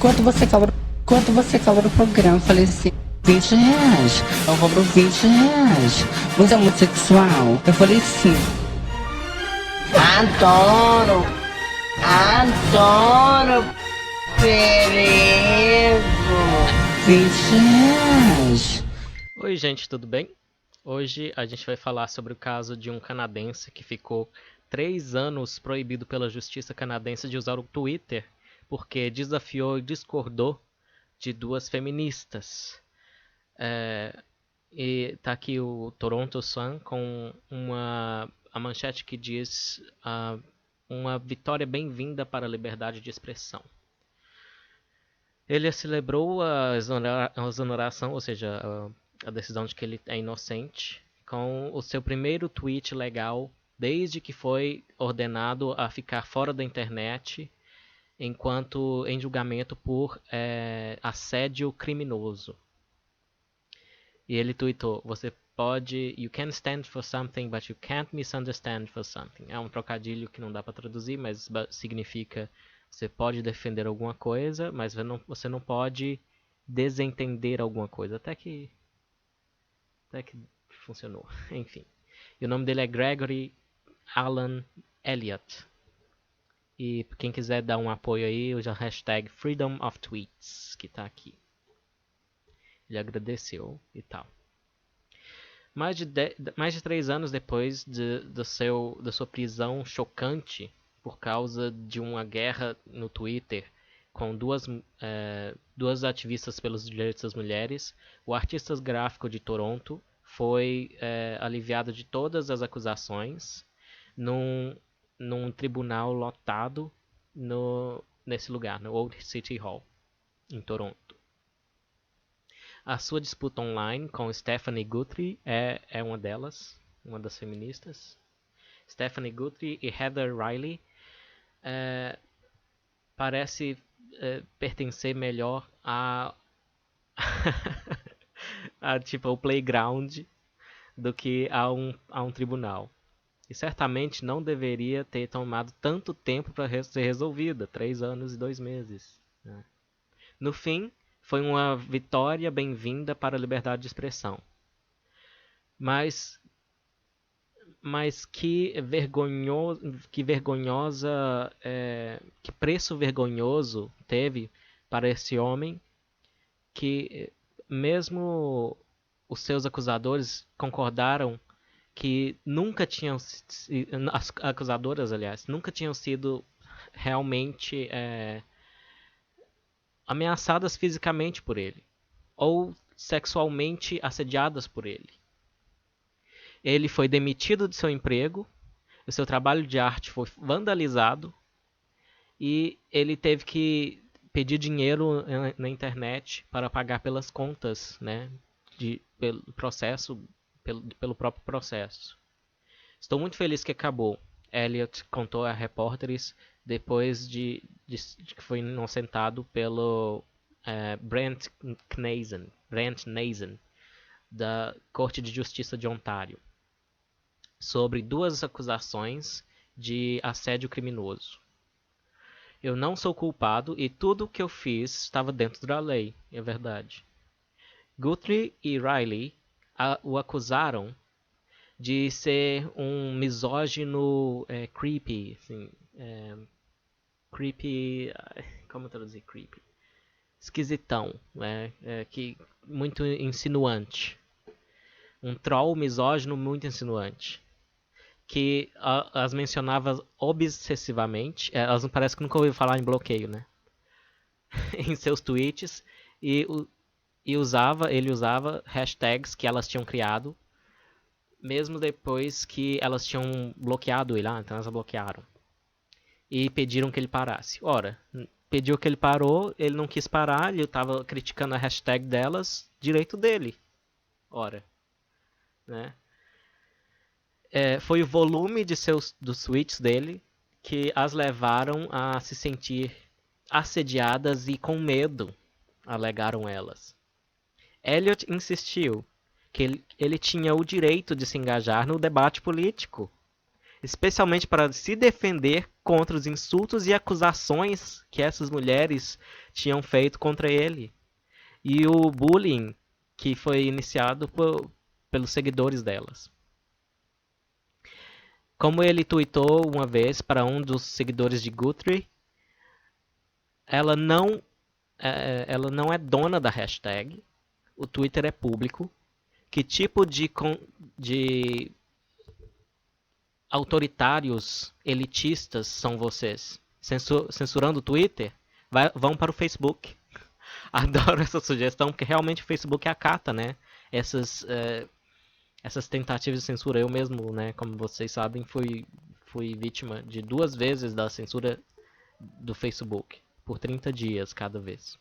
Quanto você cobra o programa? Eu falei assim, R$ 20. Eu cobro R$ 20. Você é homossexual? Eu falei sim. Adoro! Adoro! Perigo! R$ 20. Oi, gente, tudo bem? Hoje a gente vai falar sobre o caso de um canadense que ficou 3 anos proibido pela justiça canadense de usar o Twitter porque desafiou e discordou de duas feministas. E tá aqui o Toronto Sun com a manchete que diz uma vitória bem-vinda para a liberdade de expressão. Ele celebrou a exoneração, ou seja, a decisão de que ele é inocente, com o seu primeiro tweet legal desde que foi ordenado a ficar fora da internet enquanto em julgamento por assédio criminoso. E ele tweetou: você pode, you can stand for something, but you can't misunderstand for something. É um trocadilho que não dá para traduzir, mas significa você pode defender alguma coisa, mas você não pode desentender alguma coisa. Até que funcionou. Enfim. E o nome dele é Gregory Alan Elliott. E quem quiser dar um apoio aí, usa a hashtag Freedom of Tweets, que tá aqui. Ele agradeceu e tal. Mais de 3 anos depois da sua prisão chocante por causa de uma guerra no Twitter com duas ativistas pelos direitos das mulheres, o artista gráfico de Toronto foi aliviado de todas as acusações num tribunal lotado nesse lugar, no Old City Hall, em Toronto. A sua disputa online com Stephanie Guthrie é uma delas, uma das feministas. Stephanie Guthrie e Heather Riley parece pertencer melhor tipo, ao playground do que a um tribunal. E certamente não deveria ter tomado tanto tempo para ser resolvida, 3 anos e 2 meses. Né? No fim, foi uma vitória bem-vinda para a liberdade de expressão. Mas que preço vergonhoso teve para esse homem que mesmo os seus acusadores concordaram que nunca tinham, as acusadoras, aliás, nunca tinham sido realmente ameaçadas fisicamente por ele ou sexualmente assediadas por ele. Ele foi demitido de seu emprego, o seu trabalho de arte foi vandalizado e ele teve que pedir dinheiro na internet para pagar pelas contas, né, pelo próprio processo. Estou muito feliz que acabou. Elliott contou a repórteres depois de que foi inocentado pelo Brent Nazen, da Corte de Justiça de Ontário, sobre 2 acusações de assédio criminoso. Eu não sou culpado e tudo o que eu fiz estava dentro da lei, é verdade. Guthrie e Riley o acusaram de ser um misógino creepy, assim, creepy, como traduzir creepy? Esquisitão, né? Muito insinuante. Um troll misógino muito insinuante. Que as mencionava obsessivamente. Elas não parece que nunca ouviram falar em bloqueio, né? Em seus tweets. E ele usava hashtags que elas tinham criado, mesmo depois que elas tinham bloqueado ele. Então elas bloquearam. E pediram que ele parasse. Ora, pediu que ele parou, ele não quis parar, ele estava criticando a hashtag delas, direito dele. Ora, né? Foi o volume dos tweets dele que as levaram a se sentir assediadas e com medo, alegaram elas. Elliott insistiu que ele tinha o direito de se engajar no debate político, especialmente para se defender contra os insultos e acusações que essas mulheres tinham feito contra ele. E o bullying que foi iniciado pelos seguidores delas. Como ele tweetou uma vez para um dos seguidores de Guthrie, ela não é dona da hashtag, o Twitter é público. Que tipo de autoritários elitistas são vocês? Censurando o Twitter? Vão para o Facebook. Adoro essa sugestão, porque realmente o Facebook acata, né? Essas tentativas de censura. Eu mesmo, né, como vocês sabem, fui vítima de 2 vezes da censura do Facebook. Por 30 dias cada vez.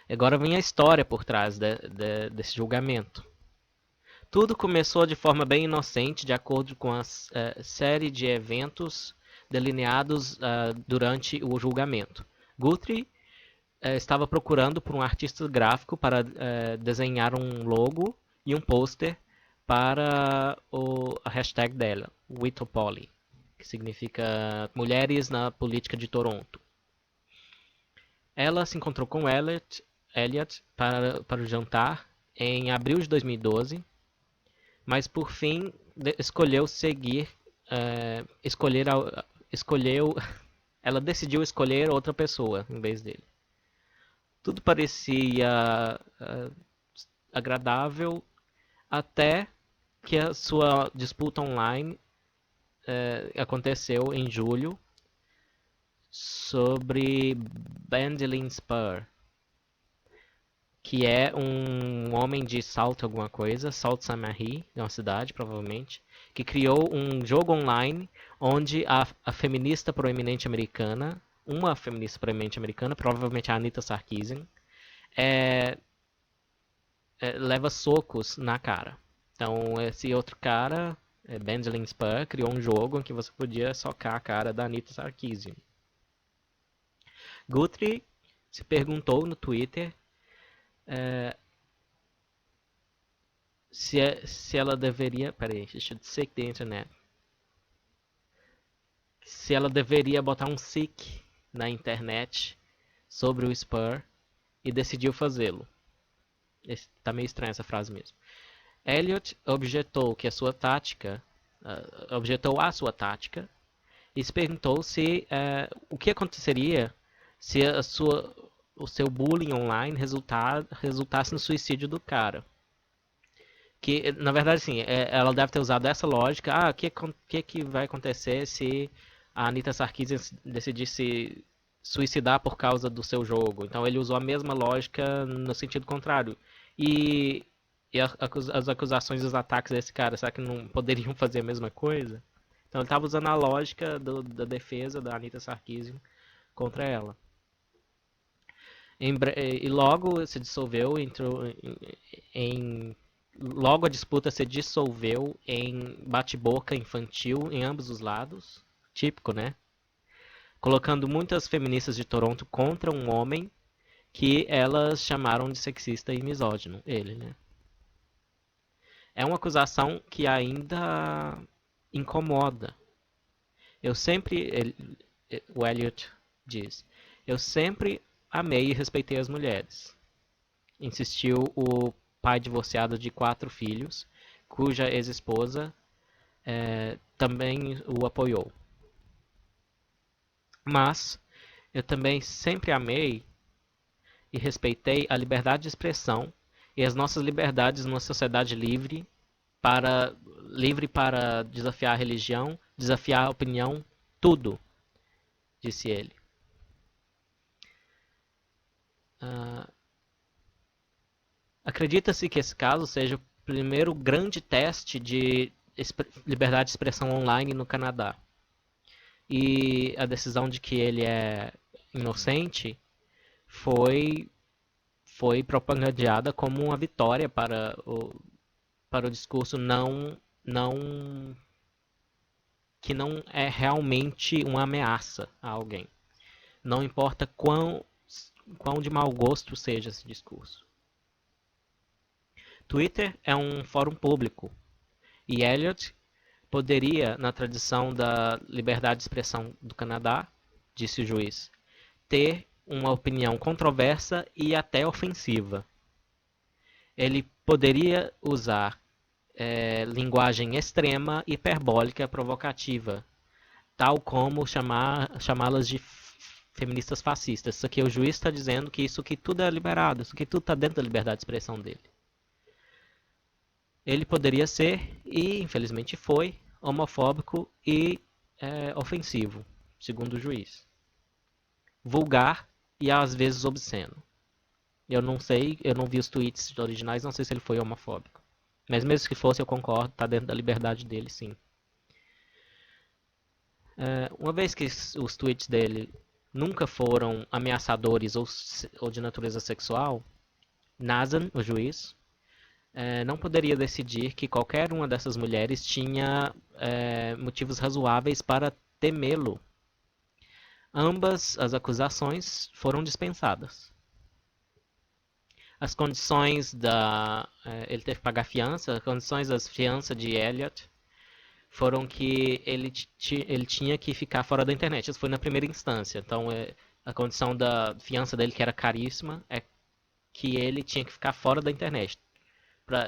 Agora vem a história por trás desse julgamento. Tudo começou de forma bem inocente, de acordo com a série de eventos delineados durante o julgamento. Guthrie estava procurando por um artista gráfico para desenhar um logo e um pôster para a hashtag dela, Witopoly, que significa Mulheres na Política de Toronto. Ela se encontrou com Elliot para o jantar em abril de 2012, mas por fim escolheu seguir, ela decidiu escolher outra pessoa em vez dele. Tudo parecia agradável até que a sua disputa online aconteceu em julho sobre Bandling Spur, que é um homem de Sault alguma coisa, Sault Ste. Marie, é uma cidade provavelmente, que criou um jogo online onde a feminista proeminente americana, uma feminista proeminente americana, provavelmente a Anita Sarkeesian, leva socos na cara. Então esse outro cara, Bandling Spur, criou um jogo em que você podia socar a cara da Anita Sarkeesian. Guthrie se perguntou no Twitter se ela deveria... Peraí, I should seek the internet. Se ela deveria botar um seek na internet sobre o Spur e decidiu fazê-lo. Tá meio estranha essa frase mesmo. Elliot objetou a sua tática e se perguntou se o que aconteceria se o seu bullying online resultasse no suicídio do cara. Que, na verdade, sim, ela deve ter usado essa lógica. O que vai acontecer se a Anita Sarkeesian decidisse suicidar por causa do seu jogo? Então ele usou a mesma lógica no sentido contrário. E as acusações e os ataques desse cara, será que não poderiam fazer a mesma coisa? Então ele estava usando a lógica da defesa da Anita Sarkeesian contra ela. E logo se dissolveu, logo a disputa se dissolveu em bate-boca infantil em ambos os lados, típico, né? Colocando muitas feministas de Toronto contra um homem que elas chamaram de sexista e misógino, ele, né? É uma acusação que ainda incomoda. O Elliot diz, eu sempre amei e respeitei as mulheres. Insistiu o pai divorciado de 4 filhos, cuja ex-esposa também o apoiou. Mas eu também sempre amei e respeitei a liberdade de expressão e as nossas liberdades numa sociedade livre para desafiar a religião, desafiar a opinião, tudo, disse ele. Acredita-se que esse caso seja o primeiro grande teste de liberdade de expressão online no Canadá. E a decisão de que ele é inocente foi propagandeada como uma vitória para o discurso que não é realmente uma ameaça a alguém. Não importa quão de mau gosto seja esse discurso. Twitter é um fórum público e Elliot poderia, na tradição da liberdade de expressão do Canadá, disse o juiz, ter uma opinião controversa e até ofensiva. Ele poderia usar linguagem extrema, hiperbólica, provocativa, tal como chamá-las de feministas fascistas. Isso aqui o juiz está dizendo que isso aqui tudo é liberado, isso aqui tudo está dentro da liberdade de expressão dele. Ele poderia ser, e infelizmente foi, homofóbico e ofensivo, segundo o juiz. Vulgar e às vezes obsceno. Eu não sei, eu não vi os tweets originais, não sei se ele foi homofóbico. Mas mesmo que fosse, eu concordo, está dentro da liberdade dele, sim. Uma vez que os tweets dele nunca foram ameaçadores ou de natureza sexual, Nazan, o juiz, não poderia decidir que qualquer uma dessas mulheres tinha motivos razoáveis para temê-lo. Ambas as acusações foram dispensadas. As condições ele teve que pagar fiança, as condições da fiança de Elliot foram que ele tinha que ficar fora da internet. Isso foi na primeira instância. Então, a condição da fiança dele, que era caríssima, é que ele tinha que ficar fora da internet.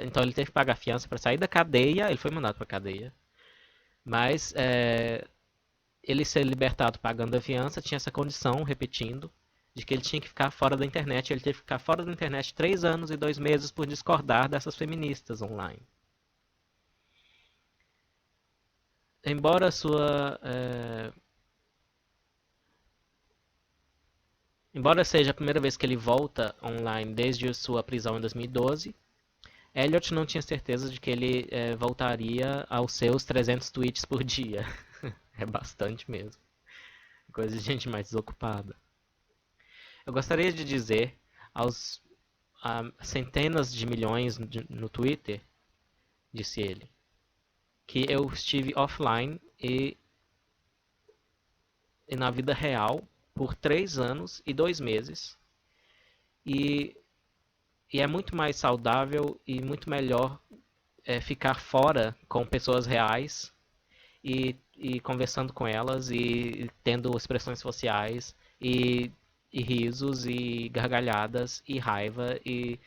Então, ele teve que pagar fiança para sair da cadeia. Ele foi mandado para a cadeia. Mas, ele ser libertado pagando a fiança tinha essa condição, repetindo, de que ele tinha que ficar fora da internet. Ele teve que ficar fora da internet 3 anos e 2 meses por discordar dessas feministas online. Embora embora seja a primeira vez que ele volta online desde sua prisão em 2012, Elliot não tinha certeza de que ele voltaria aos seus 300 tweets por dia. É bastante mesmo. Coisa de gente mais desocupada. Eu gostaria de dizer aos centenas de milhões no Twitter, disse ele, que eu estive offline e na vida real por 3 anos e 2 meses. E é muito mais saudável e muito melhor ficar fora com pessoas reais e conversando com elas e tendo expressões sociais e risos e gargalhadas e raiva e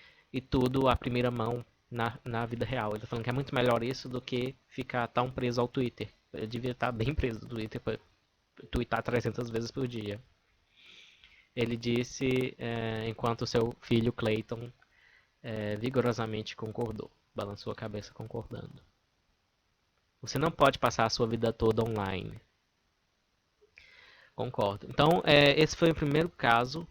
tudo à primeira mão na vida real. Ele tá falando que é muito melhor isso do que ficar tão preso ao Twitter. Ele devia estar bem preso ao Twitter para tweetar 300 vezes por dia. Ele disse, enquanto seu filho Clayton vigorosamente concordou. Balançou a cabeça concordando. Você não pode passar a sua vida toda online. Concordo. Então, esse foi o primeiro caso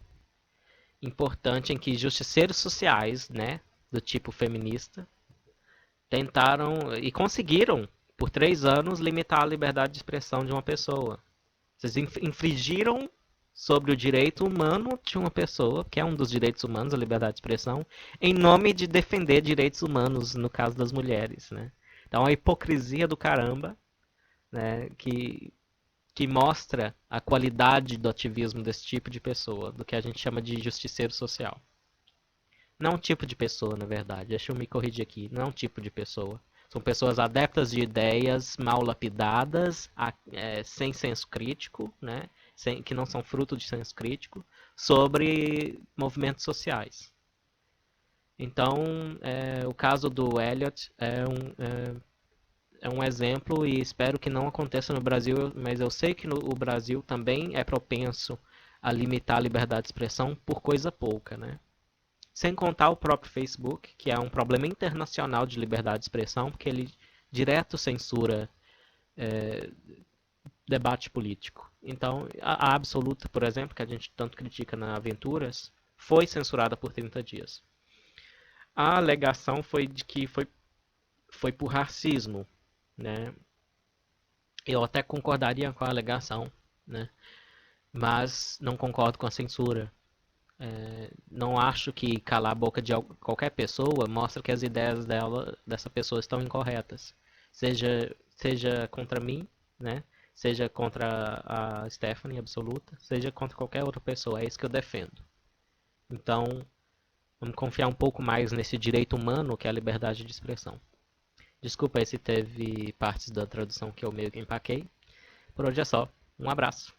importante em que justiceiros sociais, né, do tipo feminista, tentaram e conseguiram, por 3 anos, limitar a liberdade de expressão de uma pessoa. Vocês infringiram sobre o direito humano de uma pessoa, que é um dos direitos humanos, a liberdade de expressão, em nome de defender direitos humanos, no caso das mulheres, né? Então, a hipocrisia do caramba, né, que mostra a qualidade do ativismo desse tipo de pessoa, do que a gente chama de justiceiro social. Não um tipo de pessoa, na verdade. Deixa eu me corrigir aqui. Não é um tipo de pessoa. São pessoas adeptas de ideias mal lapidadas, sem senso crítico, né? Que não são fruto de senso crítico, sobre movimentos sociais. Então, o caso do Elliot é um exemplo e espero que não aconteça no Brasil, mas eu sei que o Brasil também é propenso a limitar a liberdade de expressão por coisa pouca, né? Sem contar o próprio Facebook, que é um problema internacional de liberdade de expressão, porque ele direto censura debate político. Então, a Absoluta, por exemplo, que a gente tanto critica na Aventuras, foi censurada por 30 dias. A alegação foi de que foi por racismo, né? Eu até concordaria com a alegação, né? Mas não concordo com a censura. Não acho que calar a boca de qualquer pessoa mostra que as ideias dessa pessoa estão incorretas. Seja contra mim, né? Seja contra a Stephanie Absoluta, seja contra qualquer outra pessoa. É isso que eu defendo. Então, vamos confiar um pouco mais nesse direito humano que é a liberdade de expressão. Desculpa aí se teve partes da tradução que eu meio que empaquei. Por hoje é só. Um abraço.